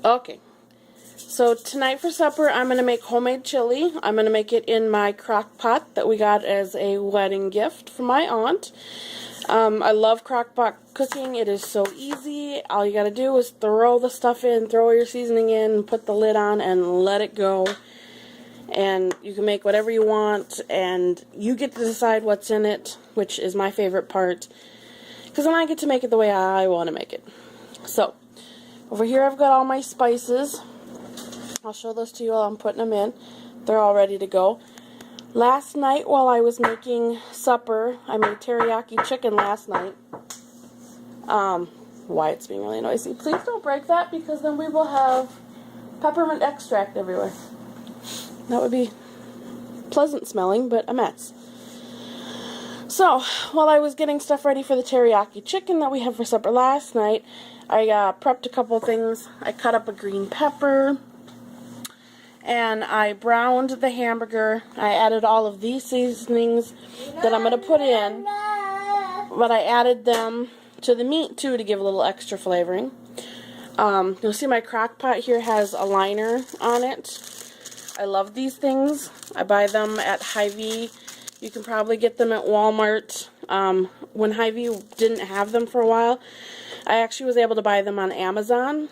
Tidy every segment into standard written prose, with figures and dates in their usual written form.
Okay, so tonight for supper I'm going to make homemade chili. I'm going to make it in my crock pot that we got as a wedding gift from my aunt. I love crock pot cooking. It is so easy. All you got to do is throw the stuff in, throw your seasoning in, put the lid on, and let it go. And you can make whatever you want, and you get to decide what's in it, which is my favorite part, because then I get to make it the way I want to make it. So, over here I've got all my spices. I'll show those to you while I'm putting them in. They're all ready to go. Last night while I was making supper, I made teriyaki chicken last night. Wyatt's being really noisy. Please don't break that, because then we will have peppermint extract everywhere. That would be pleasant smelling, but a mess. So, while I was getting stuff ready for the teriyaki chicken that we had for supper last night, I prepped a couple things. I cut up a green pepper, and I browned the hamburger. I added all of these seasonings that I'm going to put in, but I added them to the meat too to give a little extra flavoring. You'll see my crock pot here has a liner on it. I love these things. I buy them at Hy-Vee. You can probably get them at Walmart. When Hy-Vee didn't have them for a while, I actually was able to buy them on Amazon.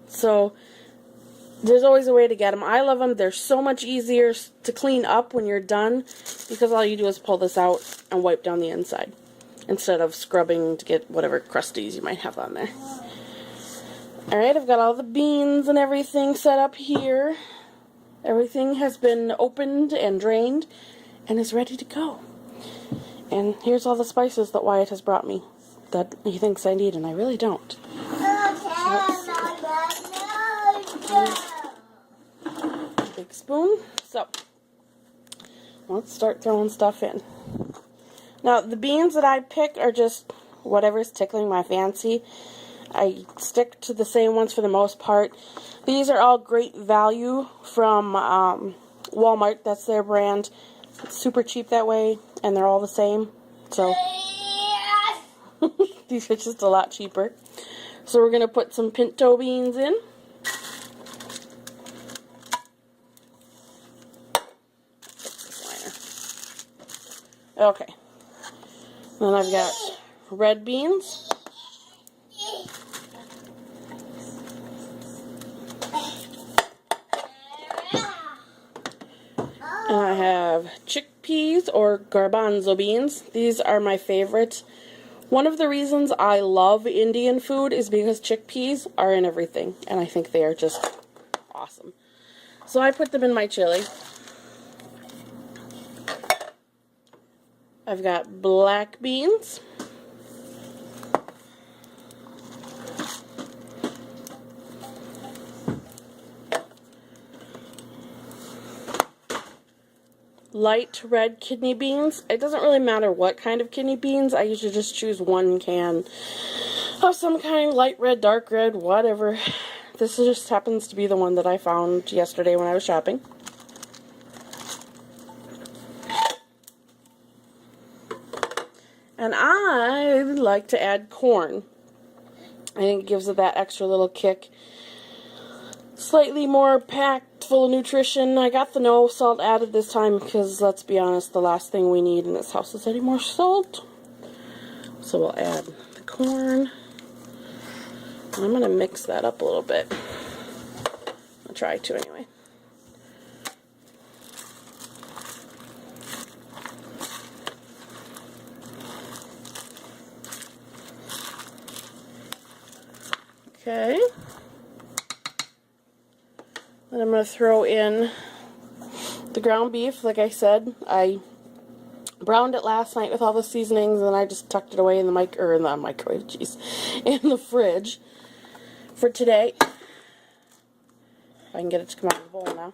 So there's always a way to get them. I love them. They're so much easier to clean up when you're done, because all you do is pull this out and wipe down the inside instead of scrubbing to get whatever crusties you might have on there. Alright, I've got all the beans and everything set up here. Everything has been opened and drained and is ready to go. And here's all the spices that Wyatt has brought me that he thinks I need, and I really don't. Big spoon. So, let's start throwing stuff in. Now, the beans that I pick are just whatever's tickling my fancy. I stick to the same ones for the most part. These are all great value from Walmart. That's their brand. It's super cheap that way, and they're all the same. So these are just a lot cheaper. So we're going to put some pinto beans in. Okay. Then I've got red beans. And I have chickpeas or garbanzo beans. These are my favorite. One of the reasons I love Indian food is because chickpeas are in everything, and I think they are just awesome. So I put them in my chili. I've got black beans. Light red kidney beans. It doesn't really matter what kind of kidney beans. I usually just choose one can of some kind, light red, dark red, whatever. This just happens to be the one that I found yesterday when I was shopping. And I like to add corn. I think it gives it that extra little kick. Slightly more packed, full of nutrition. I got the no salt added this time because, let's be honest, the last thing we need in this house is any more salt. So we'll add the corn. I'm going to mix that up a little bit. I'll try to anyway. Okay. Then I'm going to throw in the ground beef. Like I said, I browned it last night with all the seasonings, and I just tucked it away in the microwave, jeez, in the fridge for today. If I can get it to come out of the bowl now.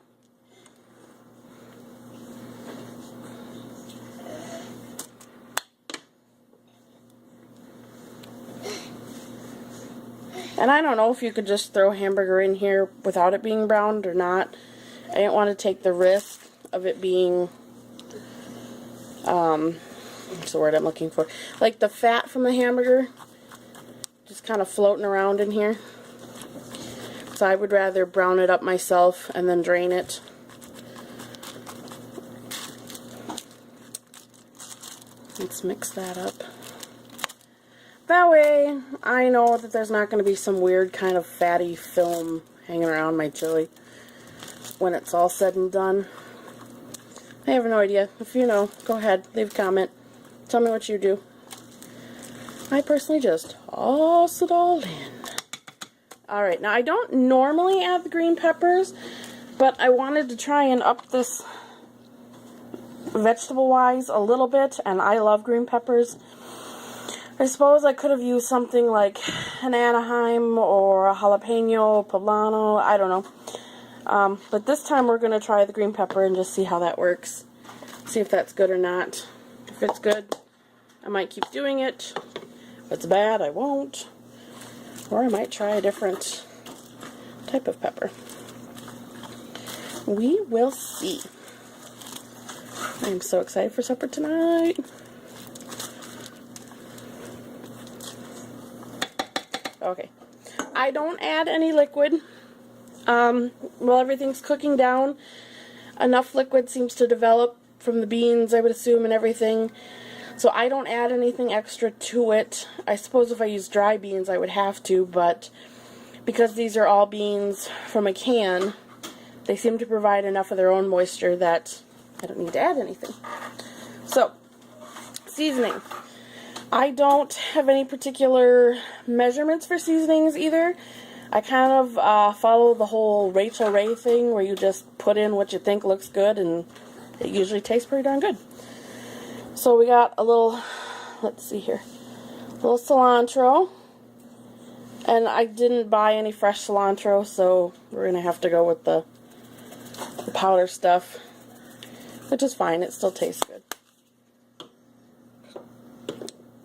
And I don't know if you could just throw hamburger in here without it being browned or not. I didn't want to take the risk of it being, what's the word I'm looking for? Like the fat from the hamburger just kind of floating around in here. So I would rather brown it up myself and then drain it. Let's mix that up. That way, I know that there's not going to be some weird kind of fatty film hanging around my chili when it's all said and done. I have no idea. If you know, go ahead, leave a comment. Tell me what you do. I personally just toss it all in. Alright, now I don't normally add the green peppers, but I wanted to try and up this vegetable-wise a little bit, and I love green peppers. I suppose I could have used something like an Anaheim or a jalapeno, poblano, I don't know. But this time we're going to try the green pepper and just see how that works. See if that's good or not. If it's good, I might keep doing it. If it's bad, I won't. Or I might try a different type of pepper. We will see. I'm so excited for supper tonight. Okay, I don't add any liquid. While everything's cooking down, enough liquid seems to develop from the beans, I would assume, and everything. So I don't add anything extra to it. I suppose if I use dry beans, I would have to, but because these are all beans from a can, they seem to provide enough of their own moisture that I don't need to add anything. So, seasoning. I don't have any particular measurements for seasonings either. I kind of follow the whole Rachel Ray thing where you just put in what you think looks good and it usually tastes pretty darn good. So we got a little, let's see here, a little cilantro. And I didn't buy any fresh cilantro, so we're going to have to go with the powder stuff, which is fine. It still tastes good.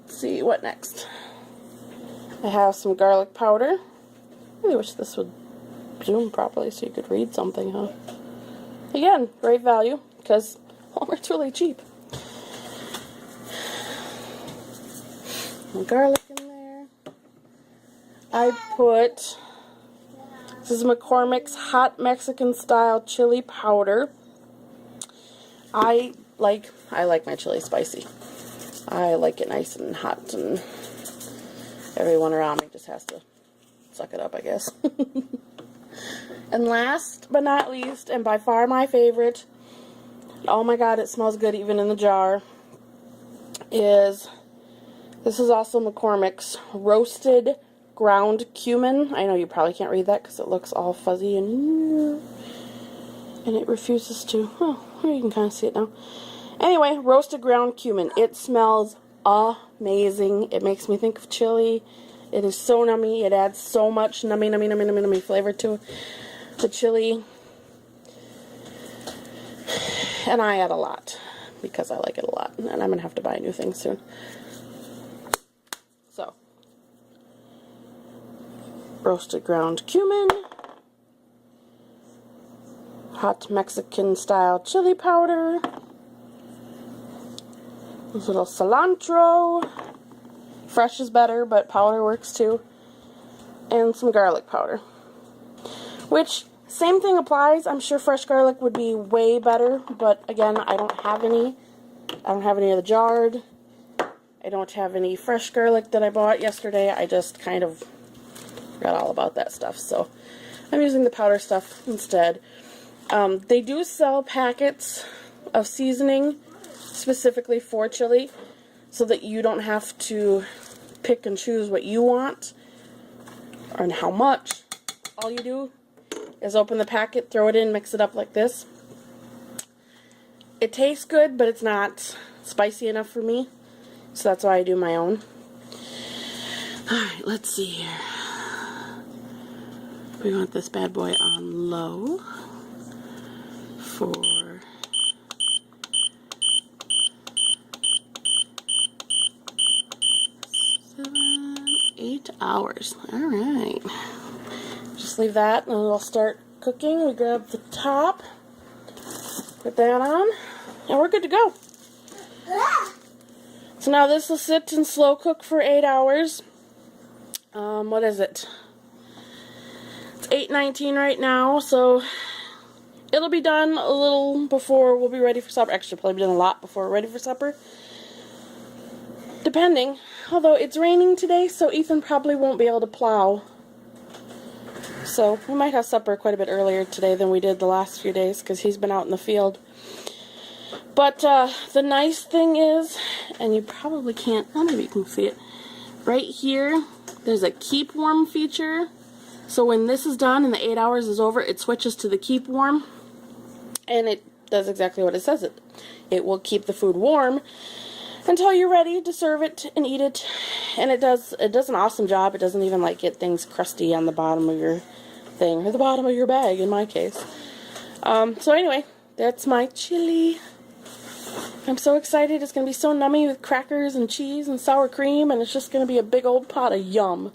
See what next. I have some garlic powder. I really wish this would zoom properly so you could read something, huh? Again, great value because Walmart's really cheap. Some garlic in there. I put, this is McCormick's Hot Mexican Style Chili Powder. I like my chili spicy. I like it nice and hot, and everyone around me just has to suck it up, I guess. And last but not least, and by far my favorite, oh my god, it smells good even in the jar, this is also McCormick's Roasted Ground Cumin. I know you probably can't read that because it looks all fuzzy and it refuses to. Oh, you can kind of see it now. Anyway, roasted ground cumin. It smells amazing. It makes me think of chili. It is so nummy. It adds so much nummy flavor to the chili. And I add a lot because I like it a lot. And I'm going to have to buy a new thing soon. So, roasted ground cumin. Hot Mexican style chili powder. A little cilantro. Fresh is better, but powder works too. And some garlic powder. Which, same thing applies. I'm sure fresh garlic would be way better, but again, I don't have any. I don't have any of the jarred. I don't have any fresh garlic that I bought yesterday. I just kind of forgot all about that stuff, so I'm using the powder stuff instead. They do sell packets of seasoning specifically for chili so that you don't have to pick and choose what you want and how much. All you do is open the packet, throw it in, mix it up like this. It tastes good, but it's not spicy enough for me, so that's why I do my own. Alright, let's see here. We want this bad boy on low for 8 hours. Alright. Just leave that and it'll start cooking. We grab the top, put that on, and we're good to go. So now this will sit and slow cook for 8 hours. What is it? It's 8:19 right now, so it'll be done a little before we'll be ready for supper. Actually, probably be done a lot before we're ready for supper. Depending. Although it's raining today, so Ethan probably won't be able to plow. So we might have supper quite a bit earlier today than we did the last few days because he's been out in the field. But the nice thing is, and you probably can't, oh, maybe you can see it, right here, there's a keep warm feature. So when this is done and the 8 hours is over, it switches to the keep warm. And it does exactly what it says it. It will keep the food warm until you're ready to serve it and eat it. And it does an awesome job. It doesn't even like get things crusty on the bottom of your thing, or the bottom of your bag in my case. So anyway, that's my chili. I'm so excited. It's going to be so nummy with crackers and cheese and sour cream, and it's just going to be a big old pot of yum.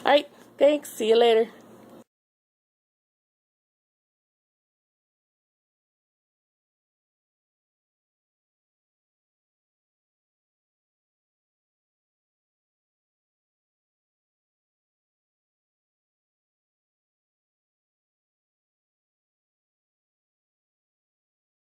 Alright, thanks. See you later.